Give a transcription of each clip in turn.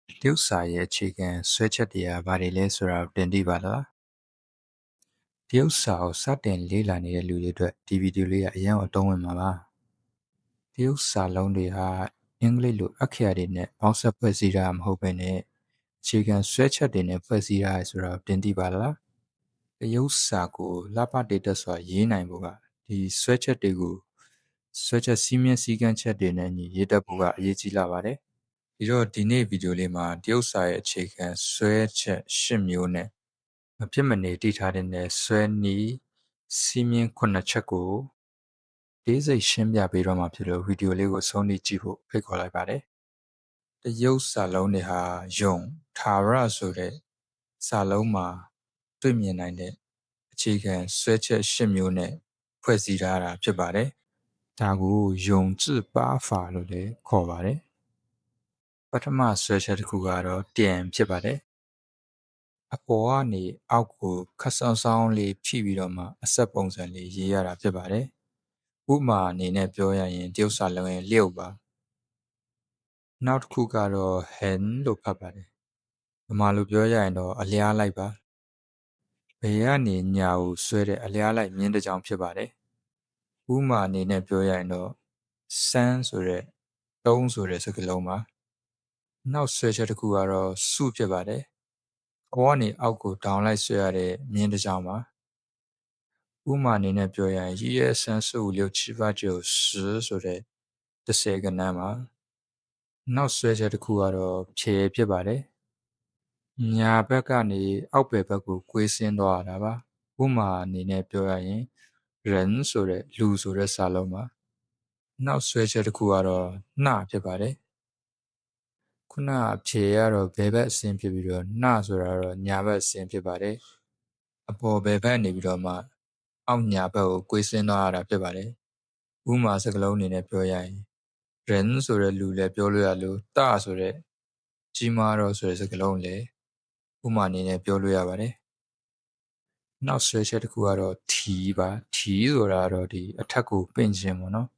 တရုတ်စာရဲ့အခြေခံဆွဲချက်တွေကဘာတွေလဲဆိုတာကိုတင်ပြပါလား။တရုတ်စာကိုစတင်လေ့လာနေတဲ့လူတွေအတွက်ဒီဗီဒီယိုလေးကအရင်အသုံးဝင်မှာပါ။တရုတ်စာလုံးတွေဟာအင်္ဂလိပ်လိုအခရာတွေနဲ့ပေါင်းစပ်ဖွဲ့စည်းတာမဟုတ်ဘဲနဲ့အခြေခံဆွဲချက်တွေနဲ့ဖွဲ့စည်းတာဆိုတာကိုတင်ပြပါလား။တရုတ်စာကိုလှပတေတက်စွာရေးနိုင်ဖို့ကဒီဆွဲချက်တွေကိုဆွဲချက်စည်းမျဉ်းစည်းကမ်းချက်တွေနဲ့ညီရေးတတ်ဖို့ကအရေးကြီးလာပါတယ်။ဒီတော့ဒီနေ့ဗီဒီယိုလေးမှာတရုတ်စာရဲ့အခြေခံဆွဲချက်၈မျိုးနဲ့မဖြစ်မနေတည်ထားတဲ့ဆွဲနည်းစည်းမျဉ်း9ချက်ကိုအသေးစိတ်ရှင်းပြပေးတော့မှာဖြစ်လို့ဗီဒီယိုလေးကိုအဆုံးထိကြည့်ဖို့ဖိတ်ခေါ်လိုက်ပါတယ်။တရုတ်စာလုံးတွေဟာယုံထာဝရဆိုတဲ့စာလုံးမှာတွေ့မြင်နိုင်တဲ့အခြေခံဆွဲချက်၈မျိုးနဲ့ဖွဲ့စည်းထားတာဖြစ်ပါတယ်။ဒါကိုယုံ字八法လို့လည်းခေါ်ပါတယ်။ပထမဆွဲချက်တစ်ခုကတော့点ဖြစ်ပါတယ်။အပေါ်ကနေအောက်ကိုခပ်ဆောင်းဆောင်းလေးဖြည့်ပြီးတော့မှအဆက်ပုံစံလေးရေးရတာဖြစ်ပါတယ်။ဥပမာအနေနဲ့ပြောရရင်တရုတ်စာလုံးရဲ့လျုပ်ပါ။နောက်တစ်ခုကတော့ဟန်လို့ဖတ်ပါတယ်။ဗမာလိုပြောရရင်တော့အလျားလိုက်ပါ။ဘယ်ကနေညာကိုဆွဲတဲ့အလျားလိုက်မြင်းတစ်ကြောင်ဖြစ်ပါတယ်။ဥပမာအနေနဲ့ပြောရရင်တော့စမ်းဆိုတဲ့တုံးဆိုတဲ့စကားလုံးပါ။နောက်ဆွဲချက်တစ်ခုကတော့စုဖြစ်ပါတယ်။အပေါ်ကနေအောက်ကိုဒေါင်လိုက်ဆွဲရတဲ့မြင်းတစ်ကြောင်ပါ။ဥပမာအနေနဲ့ပြောရရင်1月35 6 7 8 9 10ဆိုတဲ့10ကဏ္ဍမှာနောက်ဆွဲချက်တစ်ခုကတော့ဖြေဖြစ်ပါတယ်။ညာဘက်ကနေအောက်ဘက်ကိုကွေးဆင်းသွားတာပါ။ဥပမာအနေနဲ့ပြောရရင်人ဆိုတဲ့လူဆိုတဲ့စာလုံးပါ။နောက်ဆွဲချက်တစ်ခုကတော့နှဖြစ်ပါတယ်။ခုနဖြေကတော့ဘယ်ဘက်အဆင်းဖြစ်ပြီးတော့နှဆိုတာတော့ညာဘက်အဆင်းဖြစ်ပါတယ်။အပေါ်ဘယ်ဘက်နေပြီးတော့မှအောက်ညာဘက်ကိုကွေးဆင်းသွားတာဖြစ်ပါတယ်။ဥပမာစကားလုံးအနေနဲ့ပြောရရင်人ဆိုတဲ့လူလည်းပြောလို့ရလို့တဆိုတဲ့ကြီးမားတော့ဆိုတဲ့စကားလုံးလည်းဥပမာအနေနဲ့ပြောလို့ရပါတယ်။နောက်ဆွဲချက်တစ်ခုကတော့ထီပါထီဆိုတာတော့ဒီအထက်ကိုပင့်ခြင်းပေါ့နော်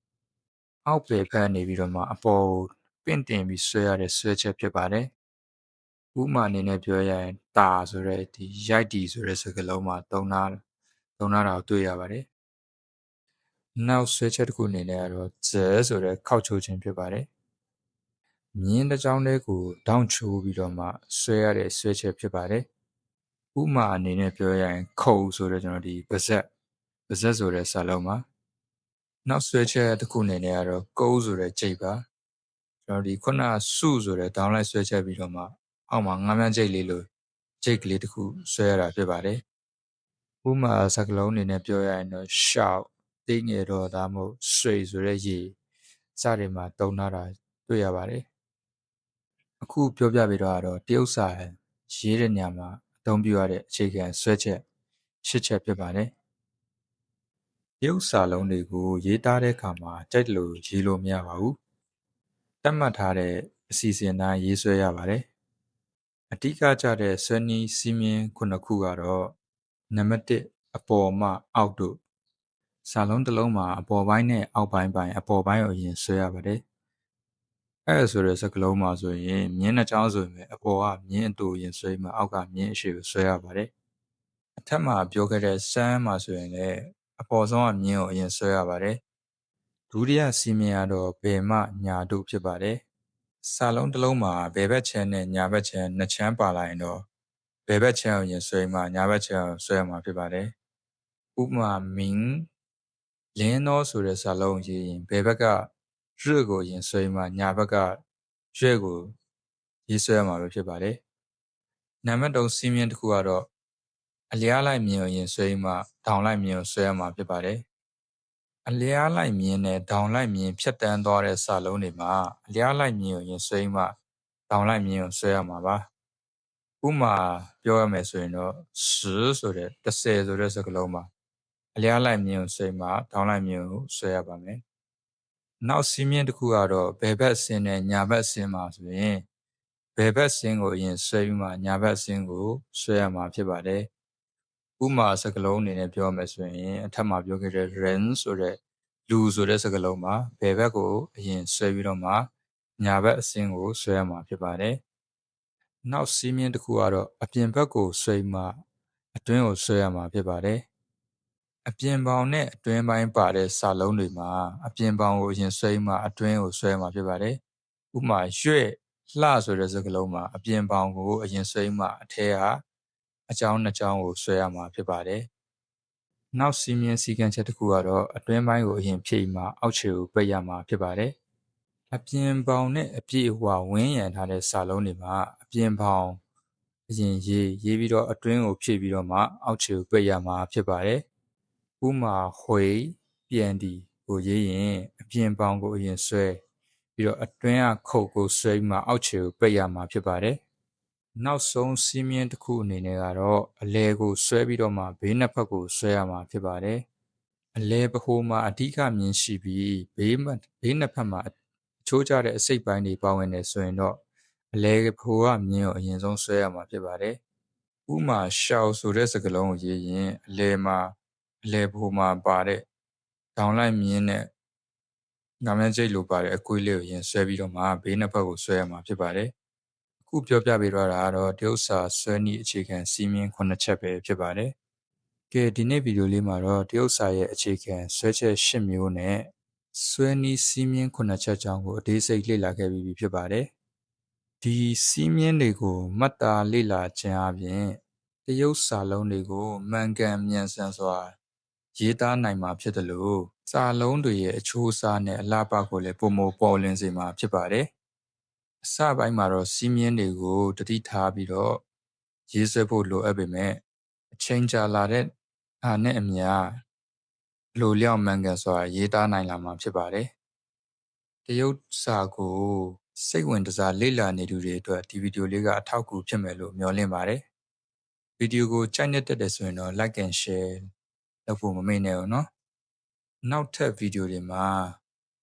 ။အောက်ဘက်ကနေပြီးတော့မှအပေါ်ကိုပင့်တင်ပြီးဆွဲရတဲ့ဆွဲချက်ဖြစ်ပါတယ်။ဥပမာအနေနဲ့ပြောရရင်တာဆိုတဲ့ဒီရိုက်တီဆိုတဲ့စကားလုံးမှာသုံးထားတာကိုတွေ့ရပါတယ်။နောက်ဆွဲချက်တစ်ခုအနေနဲ့ကတော့ဇဲဆိုတဲ့ခောက်ချိုးခြင်းဖြစ်ပါတယ်။မြင်းတစ်ကြောင်းလေးကိုဒေါင့်ချိုးပြီးတော့မှဆွဲရတဲ့ဆွဲချက်ဖြစ်ပါတယ်။ဥပမာအနေနဲ့ပြောရရင်ခုံဆိုတဲ့ကျွန်တော်ဒီပါဇက်ဆိုတဲ့စာလုံးမှာနောက်ဆွဲချက်တစ်ခုအနေနဲ့ကတော့ကုန်းဆိုတဲ့ကြိတ်ပါကျွန်တော်ဒီခုနစုဆိုတဲ့ဒေါင်းလိုက်ဆွဲချက်ပြီးတော့မှအောက်မှာငါးမြန်းကြိတ်လေးလိုကြိတ်ကလေးတစ်ခုဆွဲရတာဖြစ်ပါတယ်။ဥပမာစကားလုံးအနေနဲ့ပြောရရင်တော့ရှောက်တိတ်ငယ်တော့ဒါမှမဟုတ်ဆွေဆိုတဲ့ရေစတွေမှာတုံးထားတာတွေ့ရပါတယ်။အခုပြောပြပေးတော့တရုတ်စာရေးတဲ့နေရာမှာအသုံးပြုရတဲ့အခြေခံဆွဲချက်၈ချက်ဖြစ်ပါတယ်။တရုတ်စာလုံးတွေကိုရေးသားတဲ့အခါမှာကြိုက်လို့ရေးလို့မရပါဘူး။သတ်မှတ်ထားတဲ့အစီအစဉ်အတိုင်းရေးဆွဲရပါတယ်။အဓိကကျတဲ့ဆွဲနည်းစည်းမျဉ်း9ခုကတော့နံပါတ်1အပေါ်မှအောက်တို့စာလုံးတစ်လုံးမှာအပေါ်ပိုင်းနဲ့အောက်ပိုင်းအပေါ်ပိုင်းကိုအရင်ဆွဲရပါတယ်။အဲ့ဆိုတဲ့စကားလုံးမှာဆိုရင်မြင်းနှစ်ချောင်းဆိုရင်အပေါ်ကမြင်းအတူရင်ဆွဲမှအောက်ကမြင်းအရှိကိုဆွဲရပါတယ်။အထက်မှာပြောခဲ့တဲ့စမ်းမှာဆိုရင်လည်းအပေါ်ဆုံးကမြင်းကိုအရင်ဆွဲရပါတယ်။ဒုတိယစည်းမျဉ်းကတော့ဘယ်မှညာတို့ဖြစ်ပါတယ်။စာလုံးတစ်လုံးမှာဘယ်ဘက်ချမ်းနဲ့ညာဘက်ချမ်းနှစ်ချမ်းပါလာရင်တော့ဘယ်ဘက်ချမ်းကိုရင်ဆွဲမှညာဘက်ချမ်းကိုဆွဲရမှာဖြစ်ပါတယ်။ဥပမာမင်းလင်းသောဆိုတဲ့စာလုံးရေးရင်ဘယ်ဘက်ကရကိုရင်ဆွဲမှညာဘက်ကရွဲ့ကိုရေးဆွဲရမှာပဲဖြစ်ပါတယ်။နံပါတ်3စည်းမျဉ်းတစ်ခုကတော့အလျားလိုက်မြင်ကိုရင်ဆွဲမှဒေါင်လိုက်မြင်ကိုဆွဲရမှာဖြစ်ပါတယ်။အလျားလိုက်မြင်နဲ့ဒေါင်လိုက်မြင်ဖြတ်တန်းသွားတဲ့စာလုံးတွေမှာအလျားလိုက်မြင်ကိုရင်ဆွဲမှဒေါင်လိုက်မြင်ကိုဆွဲရမှာပါ။ဥပမာပြောရမယ်ဆိုရင်တော့10ဆိုတဲ့10ဆိုတဲ့စကားလုံးမှာအလျားလိုက်မြင်ကိုဆွဲမှဒေါင်လိုက်မြင်ကိုဆွဲရပါမယ်။နောက်စည်းမျဉ်းတစ်ခုကတော့ဘယ်ဘက်အဆင်းနဲ့ညာဘက်အဆင်းမှာဆိုရင်ဘယ်ဘက်အဆင်းကိုအရင်ဆွဲပြီးမှညာဘက်အဆင်းကိုဆွဲရမှာဖြစ်ပါတယ်။ဥပမာစကားလုံးအနေနဲ့ပြောမယ်ဆိုရင်အထက်မှာပြောခဲ့တဲ့人ဆိုတဲ့လူဆိုတဲ့စကားလုံးမှာဘယ်ဘက်ကိုအရင်ဆွဲပြီးတော့မှ ညာဘက်အဆင်းကိုဆွဲရမှာဖြစ်ပါတယ်။နောက်စီးမြင်တစ်ခုကတော့အပြင်ဘက်ကိုဆွဲမှအတွင်းကိုဆွဲရမှာဖြစ်ပါတယ်။အပြင်ပေါင်နဲ့အတွင်းပိုင်းပါတဲ့စာလုံးတွေမှာအပြင်ပေါင်ကိုအရင်ဆွဲမှအတွင်းကိုဆွဲမှာဖြစ်ပါတယ်။ဥပမာရွှဲ့လှဆိုတဲ့စကားလုံးမှာအပြင်ပေါင်ကိုအရင်ဆွဲမှအထဲကအကြောင်းနှစ်ကြောင်းကိုဆွဲရမှာဖြစ်ပါတယ်။နောက်စီးမြင်စီကံချက်တစ်ခုကတော့အတွင်းပိုင်းကိုအရင်ဖြည့်မှအောက်ခြေကိုပိတ်ရမှာဖြစ်ပါတယ်။အပြင်ပေါင်နဲ့အပြည့်အဝဝန်းရံထားတဲ့စာလုံးတွေမှာအပြင်ပေါင်အရင်ရေးပြီးတော့အတွင်းကိုဖြည့်ပြီးတော့မှအောက်ခြေကိုပိတ်ရမှာဖြစ်ပါတယ်။ဥမာခွေပြန်ဒီကိုရေးရင်အပြင်ပေါင်ကိုအရင်ဆွဲပြီးတော့အတွင်းကခုတ်ကိုဆွဲပြီးမှအောက်ခြေကိုပိတ်ရမှာဖြစ်ပါတယ်။နောက်ဆုံးစီးမြင်တစ်ခုအနေနဲ့ကတော့အလဲကိုဆွဲပြီးတော့မှဘေးနှစ်ဖက်ကိုဆွဲရမှာဖြစ်ပါတယ်။အလဲပဟိုမှာအဓိကမြင်ရှိပြီးဘေးနှစ်ဖက်မှာချိုးကြတဲ့အစိတ်ပိုင်းတွေပါဝင်နေဆိုရင်တော့အလဲပဟိုကမြင်ကိုအရင်ဆုံးဆွဲရမှာဖြစ်ပါတယ်။ဥမာရှောက်ဆိုတဲ့စကားလုံးကိုရေးရင်အလဲပဟိုမှာပါတဲ့ဒေါင်းလိုက်မြင်နဲ့ငါးမန်းကျိတ်လိုပါတဲ့အကွေးလေးကိုရင်ဆွဲပြီးတော့မှဘေးနှစ်ဖက်ကိုဆွဲရမှာဖြစ်ပါတယ်။အခုပြောပြပေးသွားတာကတော့ဒီဥစ္စာဆွဲနည်းအခြေခံစီးမြင်9ချက်ပဲဖြစ်ပါတယ်။ကဲဒီနေ့ဗီဒီယိုလေးမှာတော့ဒီဥစ္စာရဲ့အခြေခံဆွဲချက်10မျိုးနဲ့ဆွဲနည်းစီးမြင်9ချက်ကြောင်းကိုအသေးစိတ်လေ့လာခဲ့ပြီးဖြစ်ပါတယ်။ဒီစီးမြင်တွေကိုမှတ်သားလေ့လာခြင်းအပြင်တရုပ်စာလုံးတွေကိုမှန်ကန်မြန်ဆန်စွာရေးသားနိုင်မှာဖြစ်တယ်လို့စာလုံးတွေရဲ့အချိုးအစားနဲ့အလှပကိုလည်းပုံမပေါ်လင်းစေမှာဖြစ်ပါတယ်။အစပိုင်းမှာတော့စီးမြင်တွေကိုတတိထားပြီးတော့ရေးဆွဲဖို့လိုအပ်ပေမဲ့အချိန်ကြာလာတဲ့အားနဲ့အမျှလိုလျောက်မှန်ကန်စွာရေးသားနိုင်လာမှာဖြစ်ပါတယ်။တရုပ်စာကိုစိတ်ဝင်စားလေ့လာနေသူတွေအတွက်ဒီဗီဒီယိုလေးကအထောက်အကူဖြစ်မယ်လို့မျှော်လင့်ပါတယ်။ဗီဒီယိုကိုကြိုက်တဲ့ဆိုရင်တော့ like and share လုပ်ဖို့မမေ့နဲ့ဘူးနော်။နောက်ထပ်ဗီဒီယိုတွေမှာ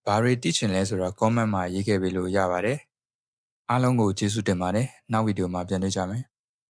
ဘာတွေသိချင်လဲဆိုတာ comment မှာရေးခဲ့ပေးလို့ရပါတယ်။အားလုံးကိုကျေးဇူးတင်ပါတယ်။နောက်ဗီဒီယိုမှာပြန်တွေ့ကြမယ်။